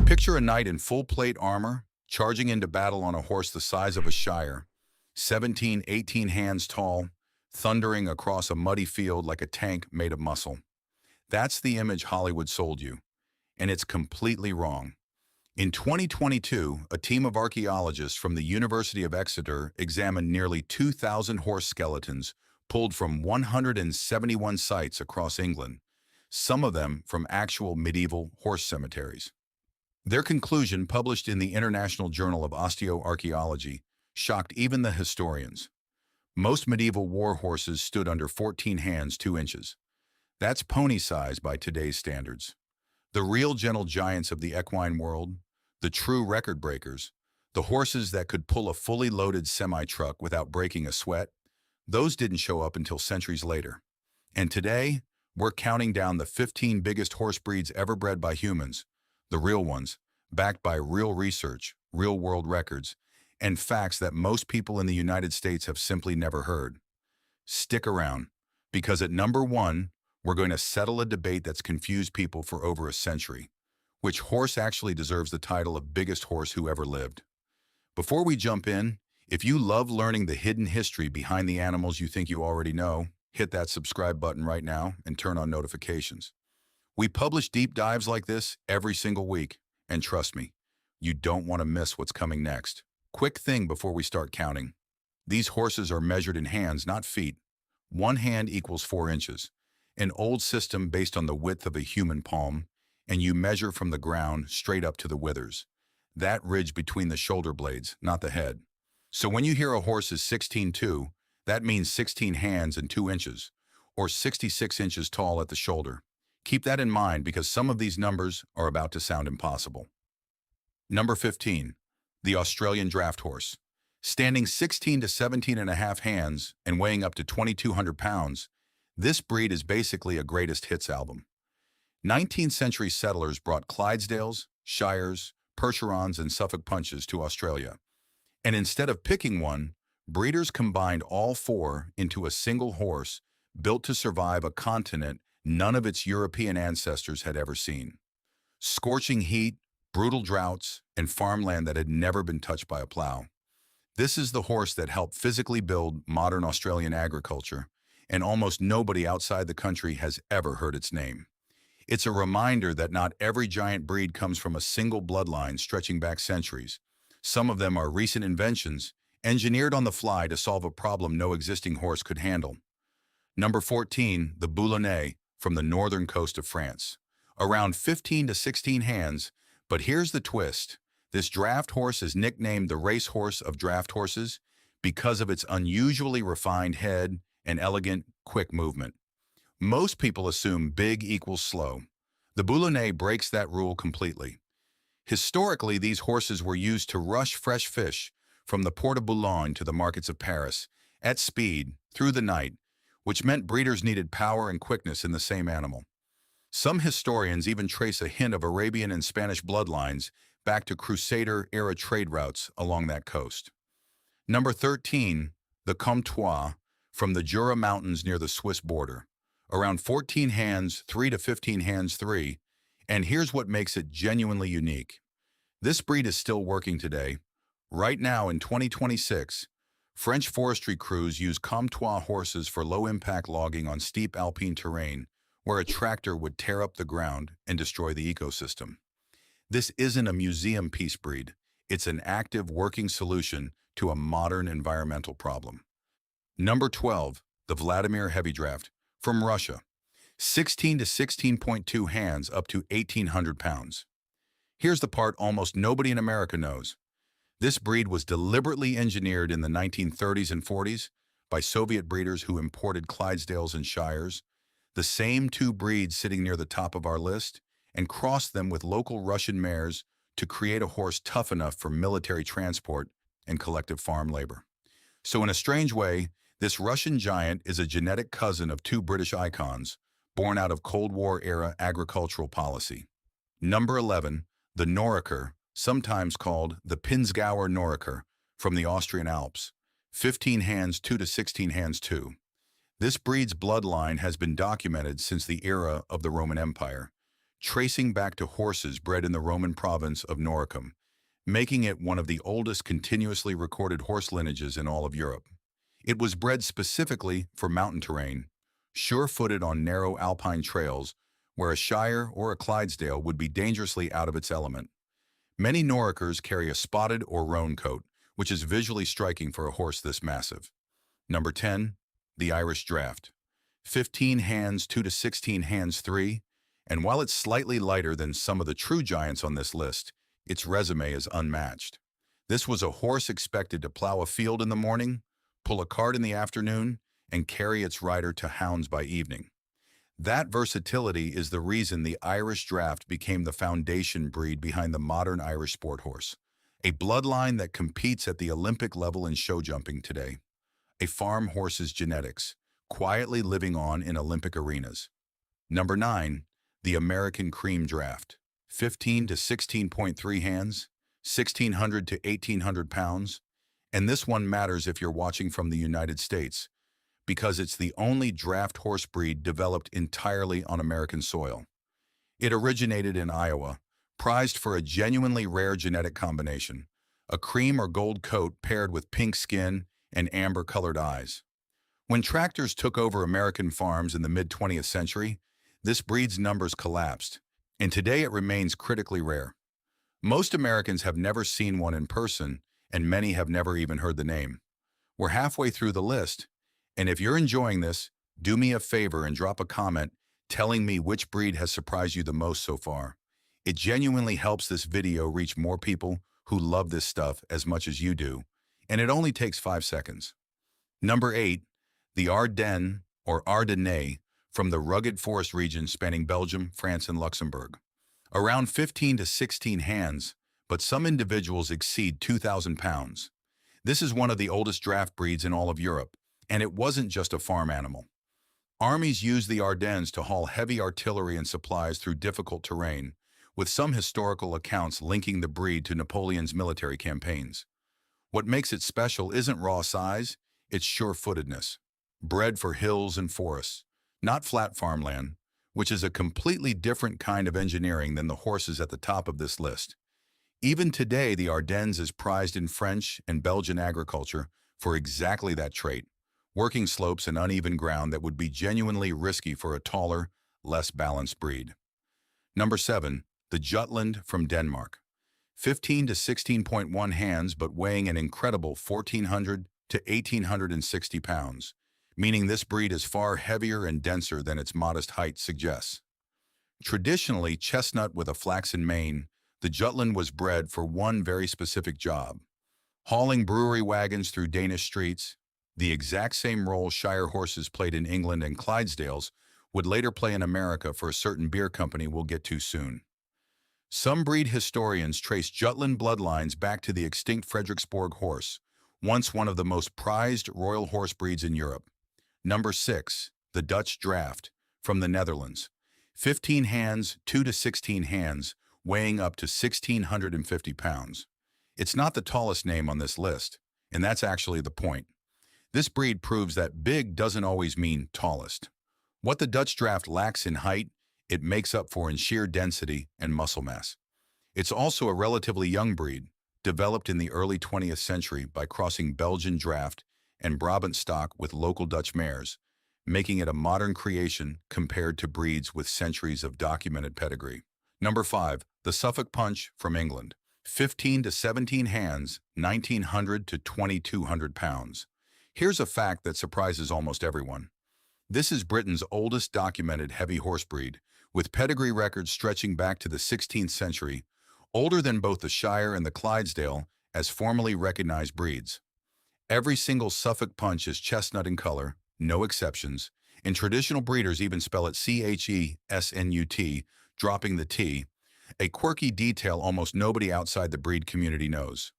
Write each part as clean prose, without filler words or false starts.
Picture a knight in full plate armor, charging into battle on a horse the size of a Shire, 17, 18 hands tall, thundering across a muddy field like a tank made of muscle. That's the image Hollywood sold you, and it's completely wrong. In 2022, a team of archaeologists from the University of Exeter examined nearly 2,000 horse skeletons pulled from 171 sites across England, some of them from actual medieval horse cemeteries. Their conclusion, published in the International Journal of Osteoarchaeology, shocked even the historians. Most medieval war horses stood under 14 hands 2 inches. That's pony size by today's standards. The real gentle giants of the equine world, the true record breakers, the horses that could pull a fully loaded semi-truck without breaking a sweat, those didn't show up until centuries later. And today, we're counting down the 15 biggest horse breeds ever bred by humans, the real ones, backed by real research, real-world records, and facts that most people in the United States have simply never heard. Stick around, because at number 1, we're going to settle a debate that's confused people for over a century. Which horse actually deserves the title of biggest horse who ever lived? Before we jump in, if you love learning the hidden history behind the animals you think you already know, hit that subscribe button right now and turn on notifications. We publish deep dives like this every single week, and trust me, you don't want to miss what's coming next. Quick thing before we start counting. These horses are measured in hands, not feet. 1 hand equals 4 inches, an old system based on the width of a human palm, and you measure from the ground straight up to the withers. That ridge between the shoulder blades, not the head. So when you hear a horse is 16'2", that means 16 hands and 2 inches, or 66 inches tall at the shoulder. Keep that in mind because some of these numbers are about to sound impossible. Number 15, the Australian draft horse. Standing 16 to 17 and a half hands and weighing up to 2,200 pounds, this breed is basically a greatest hits album. 19th century settlers brought Clydesdales, Shires, Percherons, and Suffolk Punches to Australia. And instead of picking one, breeders combined all 4 into a single horse built to survive a continent none of its European ancestors had ever seen. Scorching heat, brutal droughts, and farmland that had never been touched by a plow. This is the horse that helped physically build modern Australian agriculture, and almost nobody outside the country has ever heard its name. It's a reminder that not every giant breed comes from a single bloodline stretching back centuries. Some of them are recent inventions, engineered on the fly to solve a problem no existing horse could handle. Number 14, the Boulonnais, from the northern coast of France. Around 15 to 16 hands, but here's the twist. This draft horse is nicknamed the racehorse of draft horses because of its unusually refined head and elegant, quick movement. Most people assume big equals slow. The Boulonnais breaks that rule completely. Historically, these horses were used to rush fresh fish from the Port of Boulogne to the markets of Paris, at speed, through the night, which meant breeders needed power and quickness in the same animal. Some historians even trace a hint of Arabian and Spanish bloodlines back to Crusader-era trade routes along that coast. Number 13, the Comtois, from the Jura Mountains near the Swiss border. Around 14 hands, 3 to 15 hands 3, and here's what makes it genuinely unique. This breed is still working today. Right now in 2026, French forestry crews use Comtois horses for low-impact logging on steep alpine terrain where a tractor would tear up the ground and destroy the ecosystem. This isn't a museum piece breed. It's an active working solution to a modern environmental problem. Number 12, the Vladimir Heavy Draft, from Russia. 16 to 16.2 hands up to 1,800 pounds. Here's the part almost nobody in America knows. This breed was deliberately engineered in the 1930s and 40s by Soviet breeders who imported Clydesdales and Shires, the same 2 breeds sitting near the top of our list, and crossed them with local Russian mares to create a horse tough enough for military transport and collective farm labor. So in a strange way, this Russian giant is a genetic cousin of 2 British icons, born out of Cold War-era agricultural policy. Number 11, the Norriker, sometimes called the Pinzgauer Norriker, from the Austrian Alps. 15 hands 2 to 16 hands 2. This breed's bloodline has been documented since the era of the Roman Empire. tracing back to horses bred in the Roman province of Noricum, making it one of the oldest continuously recorded horse lineages in all of Europe. It was bred specifically for mountain terrain, sure-footed on narrow alpine trails, where a Shire or a Clydesdale would be dangerously out of its element. Many Norikers carry a spotted or roan coat, which is visually striking for a horse this massive. Number 10, the Irish Draft. 15 hands 2 to 16 hands 3, and while it's slightly lighter than some of the true giants on this list, its resume is unmatched. This was a horse expected to plow a field in the morning, pull a cart in the afternoon, and carry its rider to hounds by evening. That versatility is the reason the Irish Draft became the foundation breed behind the modern Irish sport horse, a bloodline that competes at the Olympic level in show jumping today. A farm horse's genetics, quietly living on in Olympic arenas. Number 9, the American Cream Draft. 15 to 16.3 hands, 1,600 to 1,800 pounds, and this one matters if you're watching from the United States, because it's the only draft horse breed developed entirely on American soil. It originated in Iowa, prized for a genuinely rare genetic combination, a cream or gold coat paired with pink skin and amber-colored eyes. When tractors took over American farms in the mid-20th century, this breed's numbers collapsed, and today it remains critically rare. Most Americans have never seen one in person, and many have never even heard the name. We're halfway through the list, and if you're enjoying this, do me a favor and drop a comment telling me which breed has surprised you the most so far. It genuinely helps this video reach more people who love this stuff as much as you do, and it only takes 5 seconds. Number 8, the Ardennes or Ardennais from the rugged forest region spanning Belgium, France, and Luxembourg. Around 15 to 16 hands, but some individuals exceed 2,000 pounds. This is one of the oldest draft breeds in all of Europe, and it wasn't just a farm animal. Armies used the Ardennes to haul heavy artillery and supplies through difficult terrain, with some historical accounts linking the breed to Napoleon's military campaigns. What makes it special isn't raw size, it's sure-footedness. Bred for hills and forests, not flat farmland, which is a completely different kind of engineering than the horses at the top of this list. Even today, the Ardennes is prized in French and Belgian agriculture for exactly that trait, working slopes and uneven ground that would be genuinely risky for a taller, less balanced breed. Number 7, the Jutland from Denmark. 15 to 16.1 hands, but weighing an incredible 1,400 to 1,860 pounds, meaning this breed is far heavier and denser than its modest height suggests. Traditionally chestnut with a flaxen mane, the Jutland was bred for one very specific job: hauling brewery wagons through Danish streets, the exact same role Shire horses played in England and Clydesdales would later play in America for a certain beer company we'll get to soon. Some breed historians trace Jutland bloodlines back to the extinct Frederiksborg horse, once one of the most prized royal horse breeds in Europe. Number 6, the Dutch Draft, from the Netherlands. 15 hands, 2 to 16 hands, weighing up to 1,650 pounds. It's not the tallest name on this list, and that's actually the point. This breed proves that big doesn't always mean tallest. What the Dutch Draft lacks in height, it makes up for in sheer density and muscle mass. It's also a relatively young breed, developed in the early 20th century by crossing Belgian Draft and Brabant stock with local Dutch mares, making it a modern creation compared to breeds with centuries of documented pedigree. Number 5, the Suffolk Punch from England. 15 to 17 hands, 1,900 to 2,200 pounds. Here's a fact that surprises almost everyone. This is Britain's oldest documented heavy horse breed, with pedigree records stretching back to the 16th century, older than both the Shire and the Clydesdale as formally recognized breeds. Every single Suffolk Punch is chestnut in color, no exceptions, and traditional breeders even spell it Chesnut, dropping the T, a quirky detail almost nobody outside the breed community knows.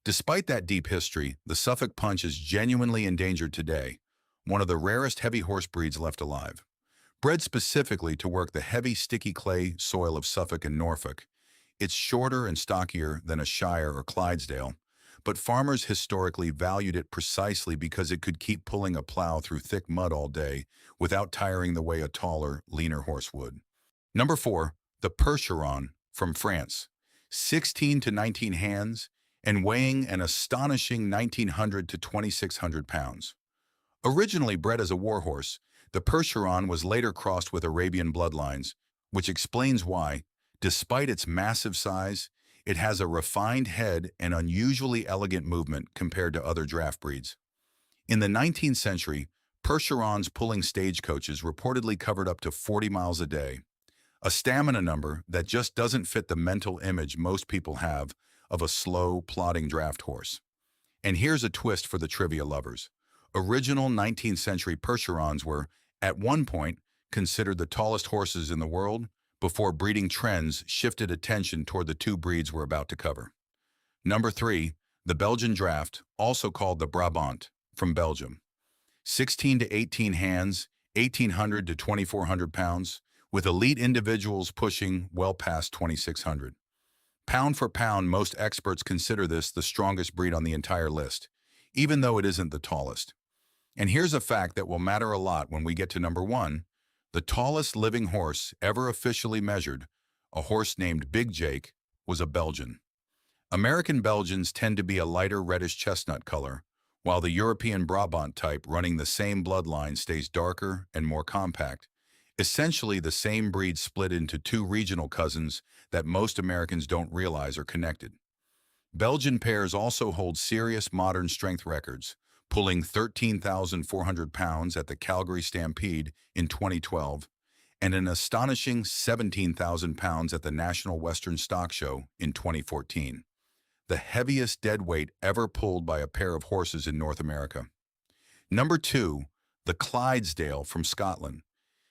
Despite that deep history, the Suffolk Punch is genuinely endangered today, one of the rarest heavy horse breeds left alive. Bred specifically to work the heavy, sticky clay soil of Suffolk and Norfolk, it's shorter and stockier than a Shire or Clydesdale, but farmers historically valued it precisely because it could keep pulling a plow through thick mud all day without tiring the way a taller, leaner horse would. Number 4, the Percheron from France, 16 to 19 hands and weighing an astonishing 1,900 to 2,600 pounds. Originally bred as a warhorse, the Percheron was later crossed with Arabian bloodlines, which explains why, despite its massive size, it has a refined head and unusually elegant movement compared to other draft breeds. In the 19th century, Percherons pulling stagecoaches reportedly covered up to 40 miles a day, a stamina number that just doesn't fit the mental image most people have of a slow, plodding draft horse. And here's a twist for the trivia lovers. Original 19th century Percherons were, at one point, considered the tallest horses in the world before breeding trends shifted attention toward the two breeds we're about to cover. Number 3, the Belgian Draft, also called the Brabant, from Belgium. 16 to 18 hands, 1,800 to 2,400 pounds, with elite individuals pushing well past 2,600. Pound for pound, most experts consider this the strongest breed on the entire list, even though it isn't the tallest. And here's a fact that will matter a lot when we get to number 1, the tallest living horse ever officially measured, a horse named Big Jake, was a Belgian. American Belgians tend to be a lighter reddish chestnut color, while the European Brabant type running the same bloodline stays darker and more compact, essentially the same breed split into two regional cousins that most Americans don't realize are connected. Belgian pairs also hold serious modern strength records, pulling 13,400 pounds at the Calgary Stampede in 2012 and an astonishing 17,000 pounds at the National Western Stock Show in 2014, the heaviest dead weight ever pulled by a pair of horses in North America. Number 2, the Clydesdale from Scotland,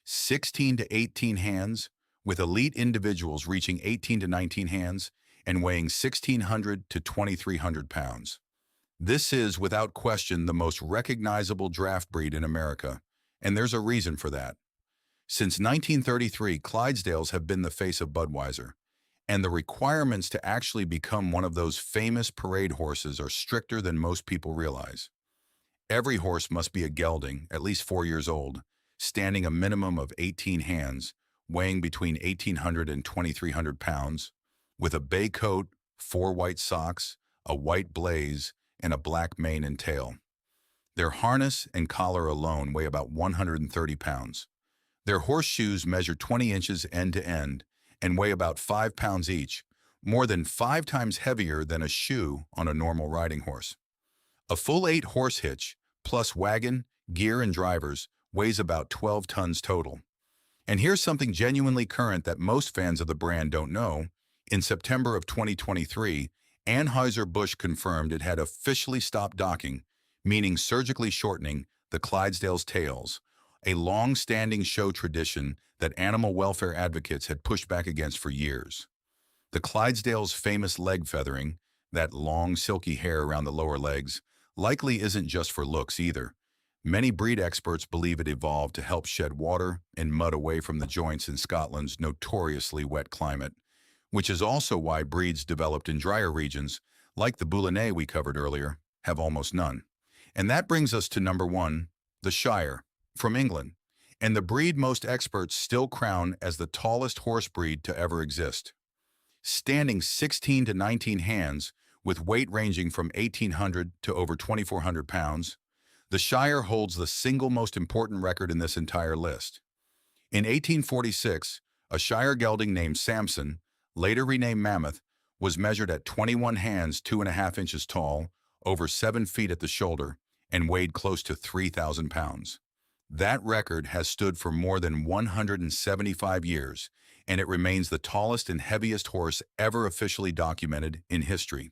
16 to 18 hands, with elite individuals reaching 18 to 19 hands and weighing 1,600 to 2,300 pounds. This is, without question, the most recognizable draft breed in America, and there's a reason for that. Since 1933, Clydesdales have been the face of Budweiser, and the requirements to actually become one of those famous parade horses are stricter than most people realize. Every horse must be a gelding, at least 4 years old, standing a minimum of 18 hands, weighing between 1,800 and 2,300 pounds, with a bay coat, 4 white socks, a white blaze, and a black mane and tail. Their harness and collar alone weigh about 130 pounds. Their horseshoes measure 20 inches end to end and weigh about 5 pounds each, more than 5 times heavier than a shoe on a normal riding horse. A full 8 horse hitch, plus wagon, gear, and drivers, weighs about 12 tons total. And here's something genuinely current that most fans of the brand don't know. In September of 2023, Anheuser-Busch confirmed it had officially stopped docking, meaning surgically shortening, the Clydesdales' tails, a long-standing show tradition that animal welfare advocates had pushed back against for years. The Clydesdales' famous leg feathering, that long, silky hair around the lower legs, likely isn't just for looks either. Many breed experts believe it evolved to help shed water and mud away from the joints in Scotland's notoriously wet climate, which is also why breeds developed in drier regions, like the Boulonnais we covered earlier, have almost none. And that brings us to number 1, the Shire, from England, and the breed most experts still crown as the tallest horse breed to ever exist. Standing 16 to 19 hands, with weight ranging from 1,800 to over 2,400 pounds, the Shire holds the single most important record in this entire list. In 1846, a Shire gelding named Samson, later renamed Mammoth, was measured at 21 hands 2.5 inches tall, over 7 feet at the shoulder, and weighed close to 3,000 pounds. That record has stood for more than 175 years, and it remains the tallest and heaviest horse ever officially documented in history.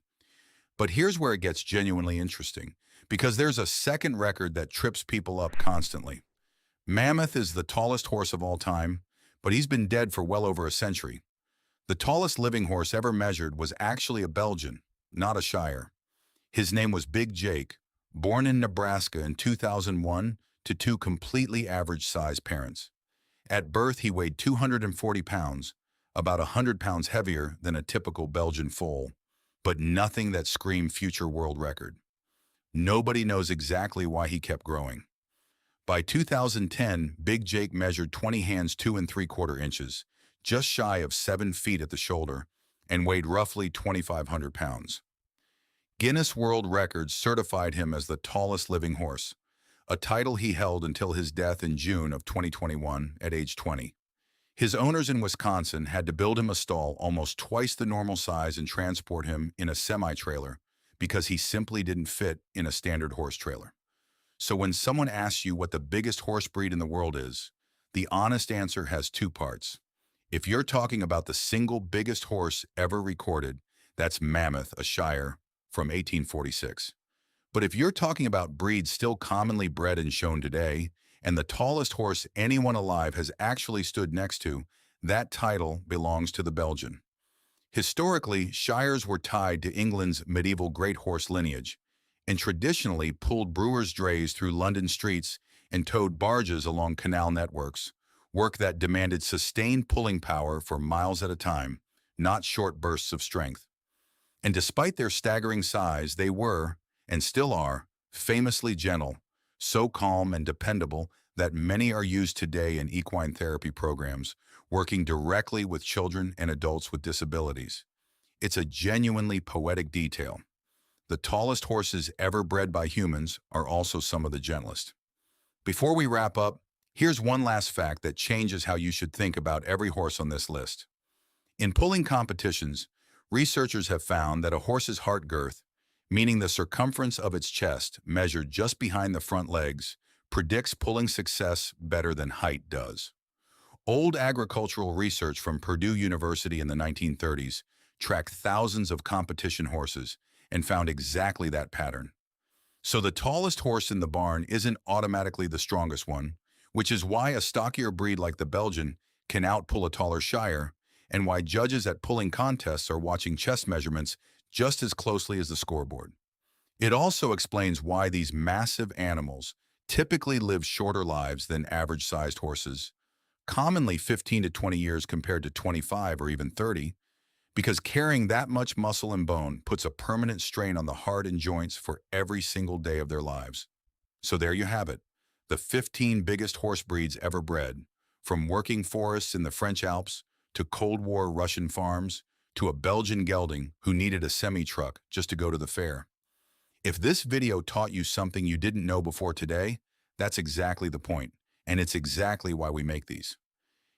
But here's where it gets genuinely interesting, because there's a second record that trips people up constantly. Mammoth is the tallest horse of all time, but he's been dead for well over a century. The tallest living horse ever measured was actually a Belgian, not a Shire. His name was Big Jake, born in Nebraska in 2001 to 2 completely average-sized parents. At birth, he weighed 240 pounds, about 100 pounds heavier than a typical Belgian foal, but nothing that screamed future world record. Nobody knows exactly why he kept growing. By 2010, Big Jake measured 20 hands 2 3/4 inches, just shy of 7 feet at the shoulder, and weighed roughly 2,500 pounds. Guinness World Records certified him as the tallest living horse, a title he held until his death in June of 2021 at age 20. His owners in Wisconsin had to build him a stall almost twice the normal size and transport him in a semi-trailer because he simply didn't fit in a standard horse trailer. So when someone asks you what the biggest horse breed in the world is, the honest answer has two parts. If you're talking about the single biggest horse ever recorded, that's Mammoth, a Shire, from 1846. But if you're talking about breeds still commonly bred and shown today, and the tallest horse anyone alive has actually stood next to, that title belongs to the Belgian. Historically, Shires were tied to England's medieval great horse lineage, and traditionally pulled brewers' drays through London streets and towed barges along canal networks, work that demanded sustained pulling power for miles at a time, not short bursts of strength. And despite their staggering size, they were, and still are, famously gentle, so calm and dependable that many are used today in equine therapy programs, working directly with children and adults with disabilities. It's a genuinely poetic detail. The tallest horses ever bred by humans are also some of the gentlest. Before we wrap up, here's one last fact that changes how you should think about every horse on this list. In pulling competitions, researchers have found that a horse's heart girth, meaning the circumference of its chest measured just behind the front legs, predicts pulling success better than height does. Old agricultural research from Purdue University in the 1930s tracked thousands of competition horses and found exactly that pattern. So the tallest horse in the barn isn't automatically the strongest one, which is why a stockier breed like the Belgian can outpull a taller Shire, and why judges at pulling contests are watching chest measurements just as closely as the scoreboard. It also explains why these massive animals typically live shorter lives than average-sized horses, commonly 15 to 20 years compared to 25 or even 30, because carrying that much muscle and bone puts a permanent strain on the heart and joints for every single day of their lives. So there you have it, the 15 biggest horse breeds ever bred, from working forests in the French Alps to Cold War Russian farms to a Belgian gelding who needed a semi-truck just to go to the fair. If this video taught you something you didn't know before today, that's exactly the point, and it's exactly why we make these.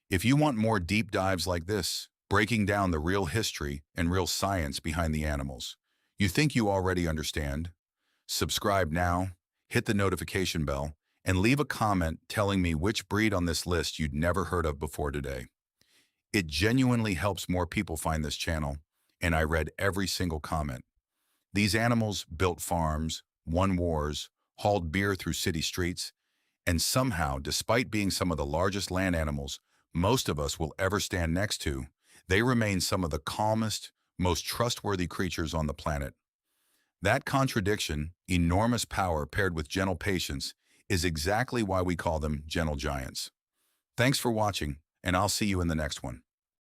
If you want more deep dives like this, breaking down the real history and real science behind the animals you think you already understand, subscribe now, hit the notification bell, and leave a comment telling me which breed on this list you'd never heard of before today. It genuinely helps more people find this channel, and I read every single comment. These animals built farms, won wars, hauled beer through city streets, and somehow, despite being some of the largest land animals most of us will ever stand next to, they remain some of the calmest, most trustworthy creatures on the planet. That contradiction, enormous power paired with gentle patience, is exactly why we call them gentle giants. Thanks for watching, and I'll see you in the next one.